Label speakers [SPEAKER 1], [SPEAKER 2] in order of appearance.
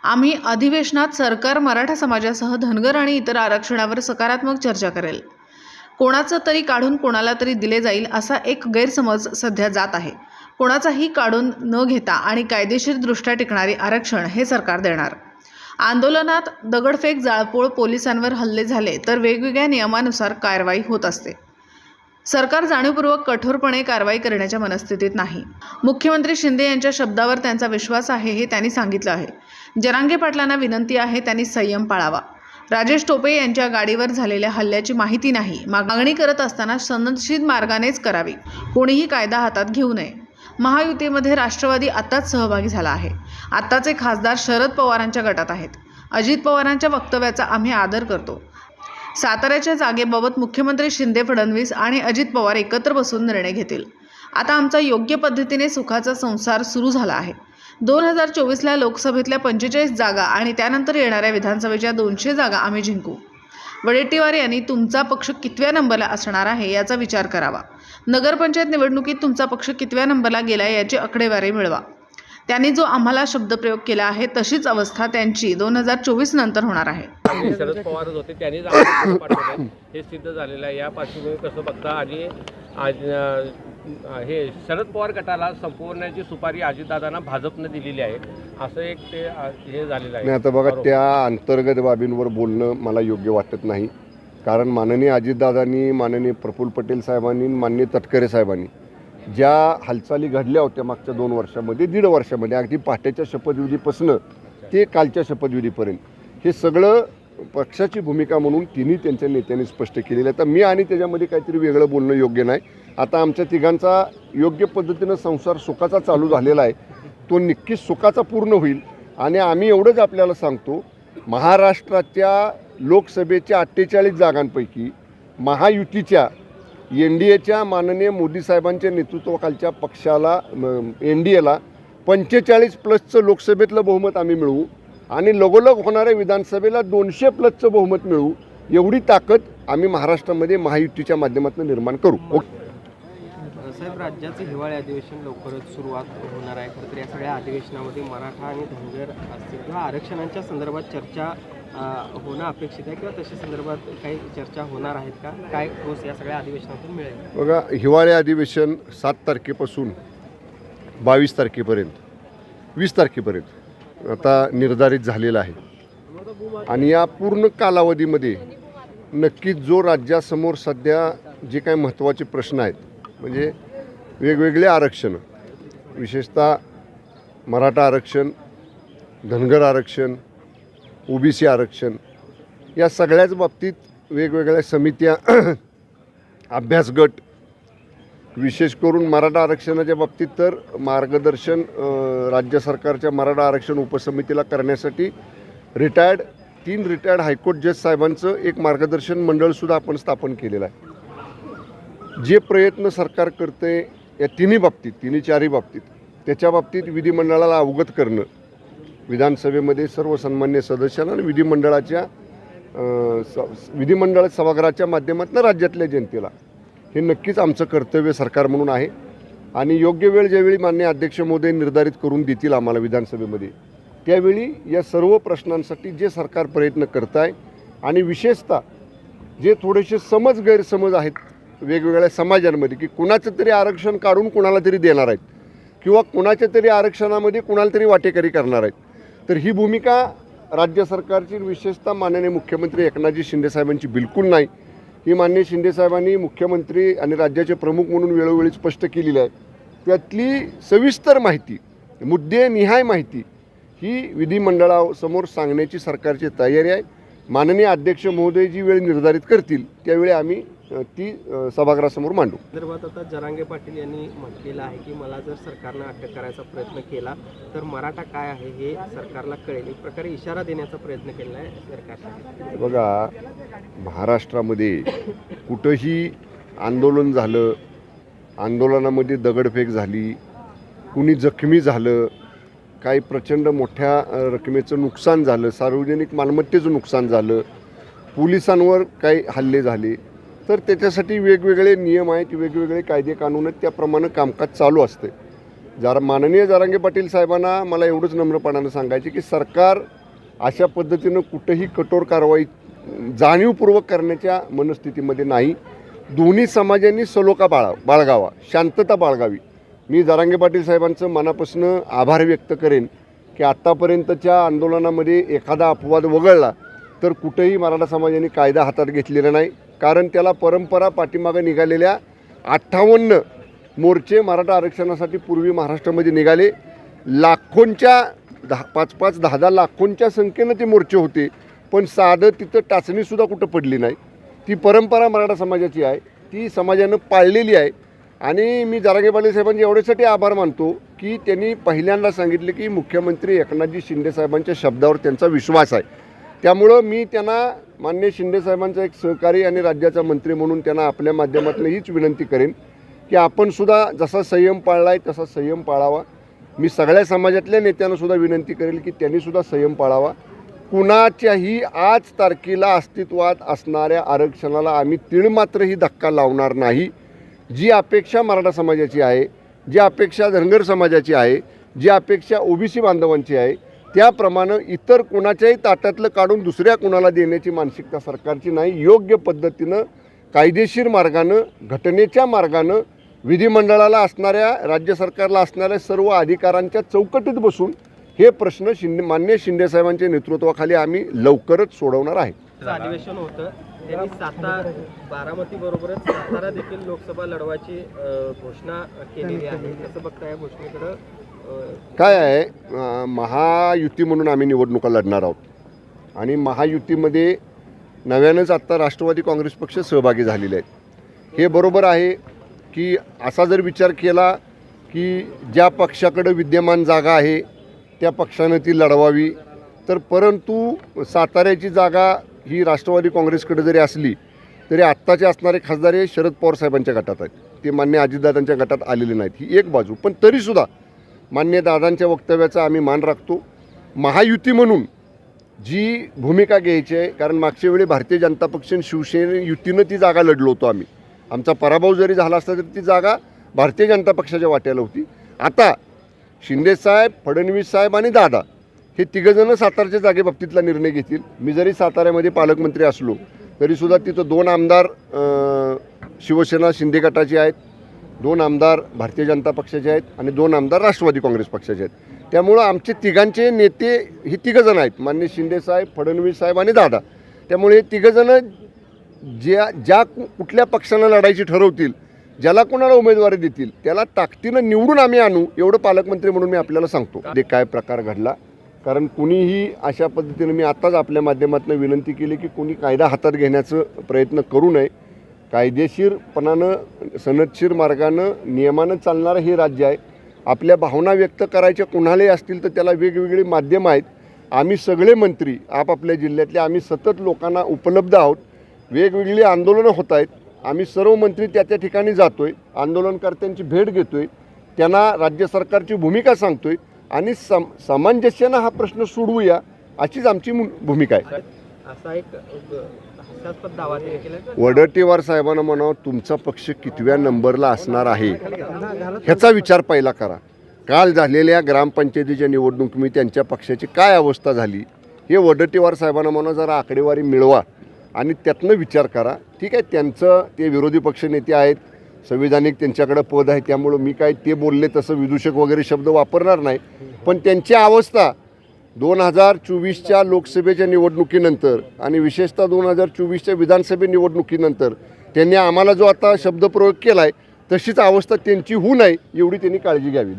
[SPEAKER 1] आम्ही अधिवेशनात सरकार मराठा समाजासह धनगर आणि इतर आरक्षणावर सकारात्मक चर्चा करेल. कोणाचं तरी काढून कोणाला तरी दिले जाईल असा एक गैरसमज सध्या जात आहे. कोणाचाही काढून न घेता आणि कायदेशीरदृष्ट्या टिकणारे आरक्षण हे सरकार देणार. आंदोलनात दगडफेक, जाळपोळ, पोलिसांवर हल्ले झाले तर वेगवेगळ्या नियमानुसार कारवाई होत असते. सरकार जाणीवपूर्वक कठोरपणे कारवाई करण्याच्या मनस्थितीत नाही. मुख्यमंत्री शिंदे यांच्या शब्दावर त्यांचा विश्वास आहे हे त्यांनी सांगितलं आहे. जरांगे पाटलांना विनंती आहे त्यांनी संयम पाळावा. राजेश टोपे यांच्या गाडीवर झालेल्या हल्ल्याची माहिती नाही, मागणी करत असताना सनदशीर मार्गानेच करावी. कोणीही कायदा हातात घेऊ नये. महायुतीमध्ये राष्ट्रवादी आत्ताच सहभागी झाला आहे. आत्ताचे खासदार शरद पवारांच्या गटात आहेत. अजित पवारांच्या वक्तव्याचा आम्ही आदर करतो. साताऱ्याच्या जागेबाबत मुख्यमंत्री शिंदे, फडणवीस आणि अजित पवार एकत्र बसून निर्णय घेतील. आता आमचा योग्य पद्धतीने सुखाचा संसार सुरू झाला आहे. 2024ला लोकसभेतल्या 45 जागा आणि त्यानंतर येणाऱ्या विधानसभेच्या 200 जागा आम्ही जिंकू. वडेट्टीवार यांनी तुमचा पक्ष कितव्या नंबरला असणार आहे याचा विचार करावा. नगरपंचायत निवडणुकीत तुमचा पक्ष कितव्या नंबरला गेला याची आकडेवारी मिळवा. त्यांनी जो आम्हाला शब्दप्रयोग केला आहे तशीच अवस्था त्यांची 2024 नंतर होणार आहे.
[SPEAKER 2] शरद पवार होते त्यांनी हे सिद्ध झालेलं आहे. या पार्श्वभूमीवर कसं बघता आणि आज हे शरद पवार गटाला संपवण्याची सुपारी अजितदादांना भाजपने दिलेली आहे असं एक ते हे झालेलं आहे.
[SPEAKER 3] आता बघा, त्या अंतर्गत बाबींवर बोलणं मला योग्य वाटत नाही. कारण माननीय अजितदादांनी, माननीय प्रफुल्ल पटेल साहेबांनी, माननीय तटकरे साहेबांनी ज्या हालचाली घडल्या होत्या मागच्या 2 वर्षामध्ये, 1.5 वर्षामध्ये, अगदी पहाटेच्या शपथविधीपासून ते कालच्या शपथविधीपर्यंत, हे सगळं पक्षाची भूमिका म्हणून तिन्ही त्यांच्या नेत्यांनी स्पष्ट केलेलं आहे. तर मी आणि त्याच्यामध्ये काहीतरी वेगळं बोलणं योग्य नाही. आता आमच्या तिघांचा योग्य पद्धतीनं संसार सुखाचा चालू झालेला आहे. तो नक्कीच सुखाचा पूर्ण होईल. आणि आम्ही एवढंच आपल्याला सांगतो, महाराष्ट्राच्या लोकसभेच्या 48 जागांपैकी महायुतीच्या NDAच्या माननीय मोदी साहेबांच्या नेतृत्वाखालच्या पक्षाला NDAला 45+ लोकसभेतलं बहुमत आम्ही मिळवू आणि लगोलग होणाऱ्या विधानसभेला 200+ बहुमत मिळवू. एवढी ताकद आम्ही महाराष्ट्रामध्ये महायुतीच्या माध्यमातून निर्माण करू.
[SPEAKER 4] साहेब, राज्याचं हिवाळी अधिवेशन लवकरच सुरुवात होणार आहे. खरं तर या सगळ्या अधिवेशनामध्ये मराठा आणि धनगर असतील किंवा आरक्षणांच्या संदर्भात चर्चा होणं अपेक्षित आहे किंवा तशा संदर्भात काही चर्चा होणार आहेत का? काय ठोस या सगळ्या अधिवेशनातून मिळेल?
[SPEAKER 3] बघा, हिवाळी अधिवेशन 7 तारखेपासून 22 तारखेपर्यंत, 20 तारखेपर्यंत आता निर्धारित झालेलं आहे. आणि या पूर्ण कालावधीमध्ये नक्कीच जो राज्यासमोर सध्या जे काही महत्त्वाचे प्रश्न आहेत, म्हणजे वेगवेगळे आरक्षण, विशेषतः मराठा आरक्षण, धनगर आरक्षण, OBC आरक्षण, या सगळ्याच बाबतीत वेगवेगळ्या समित्या, अभ्यासगट, विशेष करून मराठा आरक्षणाच्या बाबतीत तर मार्गदर्शन राज्य सरकारच्या मराठा आरक्षण उपसमितीला करण्यासाठी 3 रिटायर्ड हायकोर्ट जज साहेबांचं एक मार्गदर्शन मंडळसुद्धा आपण स्थापन केलेलं आहे. जे प्रयत्न सरकार करते या तिन्ही चारही बाबतीत, त्याच्या बाबतीत विधिमंडळाला अवगत करणं, विधानसभेमध्ये सर्व सन्मान्य सदस्यांना आणि विधिमंडळ सभागृहाच्या माध्यमातून राज्यातल्या जनतेला, हे नक्कीच आमचं कर्तव्य सरकार म्हणून आहे. आणि योग्य वेळ ज्यावेळी माननीय अध्यक्ष महोदय निर्धारित करून देतील आम्हाला विधानसभेमध्ये, त्यावेळी या सर्व प्रश्नांसाठी जे सरकार प्रयत्न करत आहे आणि विशेषतः जे थोडेसे गैरसमज आहेत वेगवेगळ्या समाजांमध्ये, की कुणाचं तरी आरक्षण काढून कुणाला तरी देणार आहेत किंवा कुणाच्या तरी आरक्षणामध्ये कुणाला तरी वाटेकरी करणार आहेत, तर ही भूमिका राज्य सरकारची, विशेषतः माननीय मुख्यमंत्री एकनाथजी शिंदे साहेबांची बिलकुल नाही. ही माननीय शिंदे साहेबांनी मुख्यमंत्री आणि राज्याचे प्रमुख म्हणून वेळोवेळी स्पष्ट केलेली आहे. त्यातली सविस्तर माहिती, मुद्देनिहाय माहिती ही विधिमंडळासमोर सांगण्याची सरकारची तयारी आहे. माननीय अध्यक्ष महोदय जी वेळ निर्धारित करतील त्यावेळी आम्ही ती सभागृहासमोर मांडू.
[SPEAKER 4] संदर्भात आता जरांगे पाटील यांनी म्हटलेलं आहे की मला जर सरकारनं अटक करायचा प्रयत्न केला तर मराठा काय आहे हे सरकारला कळेल, एक प्रकारे इशारा देण्याचा प्रयत्न केला आहे सरकारने.
[SPEAKER 3] बघा, महाराष्ट्रामध्ये कुठंही आंदोलन झालं, आंदोलनामध्ये दगडफेक झाली, कुणी जखमी झालं, काही प्रचंड मोठ्या रकमेचं नुकसान झालं, सार्वजनिक मालमत्तेचं नुकसान झालं, पोलिसांवर काही हल्ले झाले, तर त्याच्यासाठी वेगवेगळे नियम आहेत, वेगवेगळे कायदे कानून आहेत, त्याप्रमाणे कामकाज चालू असते. जरा माननीय जरांगे पाटील साहेबांना मला एवढंच नम्रपणानं सांगायचे की सरकार अशा पद्धतीनं कुठंही कठोर कारवाई जाणीवपूर्वक करण्याच्या मनस्थितीमध्ये नाही. दोन्ही समाजांनी सलोखा बाळगावा, शांतता बाळगावी. मी जरांगे पाटील साहेबांचं मनापासून आभार व्यक्त करेन की आत्तापर्यंतच्या आंदोलनामध्ये एखादा अपवाद वगळला तर कुठेही मराठा समाजाने कायदा हातात घेतलेला नाही. कारण त्याला परंपरा पाठीमागे निघालेल्या 58 मोर्चे मराठा आरक्षणासाठी पूर्वी महाराष्ट्रामध्ये निघाले. लाखोंच्या 5-5, 10-10 लाखोंच्या संख्येनं ते मोर्चे होते, पण साधं तिथं टाचणीसुद्धा कुठं पडली नाही. ती परंपरा मराठा समाजाची आहे, ती समाजानं पाळलेली आहे. आणि मी जरांगे पाटील साहेबांचे एवढ्यासाठी आभार मानतो की त्यांनी पहिल्यांदा सांगितले की मुख्यमंत्री एकनाथजी शिंदे साहेबांच्या शब्दावर त्यांचा विश्वास आहे. त्यामुळं मी त्यांना माननीय शिंदे साहेबांचा एक सहकारी आणि राज्याचा मंत्री म्हणून त्यांना आपल्या माध्यमातून हीच विनंती करेन की आपणसुद्धा जसा संयम पाळला आहे तसा संयम पाळावा. मी सगळ्या समाजातल्या नेत्यांनासुद्धा विनंती करेल की त्यांनीसुद्धा संयम पाळावा. कुणाच्याही आज तारखेला अस्तित्वात असणाऱ्या आरक्षणाला आम्ही तीळमात्रही धक्का लावणार नाही. जी अपेक्षा मराठा समाजाची आहे, जी अपेक्षा धनगर समाजाची आहे, जी अपेक्षा ओबीसी बांधवांची आहे, त्याप्रमाणे इतर कुणाच्याही ताटातलं काढून दुसऱ्या कुणाला देण्याची मानसिकता सरकारची नाही. योग्य पद्धतीनं कायदेशीर मार्गानं, घटनेच्या मार्गानं विधिमंडळाला असणाऱ्या, राज्य सरकारला असणाऱ्या सर्व अधिकारांच्या चौकटीत बसून हे प्रश्न माननीय शिंदे साहेबांच्या नेतृत्वाखाली आम्ही लवकरच सोडवणार आहे.
[SPEAKER 4] अधिवेशन होतं, त्यांनी बारामती बरोबरच सातारा देखील लोकसभा लढवायची घोषणा केलेली आहे. कसं बघता या घोषणेकडं?
[SPEAKER 3] काय आहे, महायुती म्हणून आम्ही निवडणुका लढणार आहोत आणि महायुतीमध्ये नव्यानंच आत्ता राष्ट्रवादी काँग्रेस पक्ष सहभागी झालेले आहेत. हे बरोबर आहे की असा जर विचार केला की ज्या पक्षाकडं विद्यमान जागा आहे त्या पक्षानं ती लढवावी, तर परंतु साताऱ्याची जागा ही राष्ट्रवादी काँग्रेसकडे जरी असली तरी आत्ताचे असणारे खासदार हे शरद पवार साहेबांच्या गटात आहेत, ते मान्य अजितदादांच्या गटात आलेले नाहीत. ही एक बाजू. पण तरीसुद्धा मान्य दादांच्या वक्तव्याचा आम्ही मान राखतो. महायुती म्हणून जी भूमिका घ्यायची आहे, कारण मागच्या वेळी भारतीय जनता पक्ष आणि शिवसेना युतीनं ती जागा लढलो होतो आम्ही. आमचा पराभव जरी झाला असता तरी ती जागा भारतीय जनता पक्षाच्या वाट्याला होती. आता शिंदेसाहेब, फडणवीस साहेब आणि दादा हे तिघंजणं सातारच्या जागेबाबतीतला निर्णय घेतील. मी जरी साताऱ्यामध्ये पालकमंत्री असलो तरीसुद्धा तिथं 2 आमदार शिवसेना शिंदे गटाचे आहेत, 2 आमदार भारतीय जनता पक्षाचे आहेत आणि 2 आमदार राष्ट्रवादी काँग्रेस पक्षाचे आहेत. त्यामुळं आमचे तिघांचे नेते हे तिघंजण आहेत, माननीय शिंदेसाहेब, फडणवीस साहेब आणि दादा. त्यामुळे हे तिघंजणं ज्या कुठल्या पक्षानं लढायची ठरवतील, ज्याला कोणाला उमेदवारी देतील त्याला ताकदीनं निवडून आम्ही आणू, एवढं पालकमंत्री म्हणून मी आपल्याला सांगतो. ते काय प्रकार घडला, कारण कुणीही अशा पद्धतीनं मी आत्ताच आपल्या माध्यमातून विनंती केली की कुणी कायदा हातात घेण्याचं प्रयत्न करू नये. कायदेशीरपणानं, सनदशीर मार्गानं, नियमानं चालणारं हे राज्य आहे. आपल्या भावना व्यक्त करायच्या कुणालाही असतील तर त्याला वेगवेगळी माध्यमं आहेत. आम्ही सगळे मंत्री आपापल्या जिल्ह्यातले आम्ही सतत लोकांना उपलब्ध आहोत. वेगवेगळी आंदोलनं होत आहेत. आम्ही सर्व मंत्री त्या ठिकाणी जातो आहे, आंदोलनकर्त्यांची भेट घेतो आहे, त्यांना राज्य सरकारची भूमिका सांगतो आहे आणि सामंजस्यानं हा प्रश्न सोडवूया अशीच आमची भूमिका आहे.
[SPEAKER 4] असा एक हास्यास्पद दावा त्यांनी केला.
[SPEAKER 3] वडट्टीवार साहेबांना म्हणावं, तुमचा पक्ष कितव्या नंबरला असणार आहे ह्याचा विचार पहिला करा. काल झालेल्या ग्रामपंचायतीच्या निवडणुकीमध्ये त्यांच्या पक्षाची काय अवस्था झाली हे वडट्टीवार साहेबांना म्हणा, जरा आकडेवारी मिळवा आणि त्यातनं विचार करा. ठीक आहे, त्यांचं ते विरोधी पक्षनेते आहेत, संविधानिक त्यांच्याकडं पद आहे, त्यामुळं मी काय ते बोलले तसं विदूषक वगैरे शब्द वापरणार नाही. पण त्यांची अवस्था 2024च्या लोकसभेच्या निवडणुकीनंतर आणि विशेषतः 2024च्या विधानसभे निवडणुकीनंतर त्यांनी आम्हाला जो आता शब्दप्रयोग केला आहे तशीच अवस्था त्यांची होऊ नये एवढी त्यांनी काळजी घ्यावी.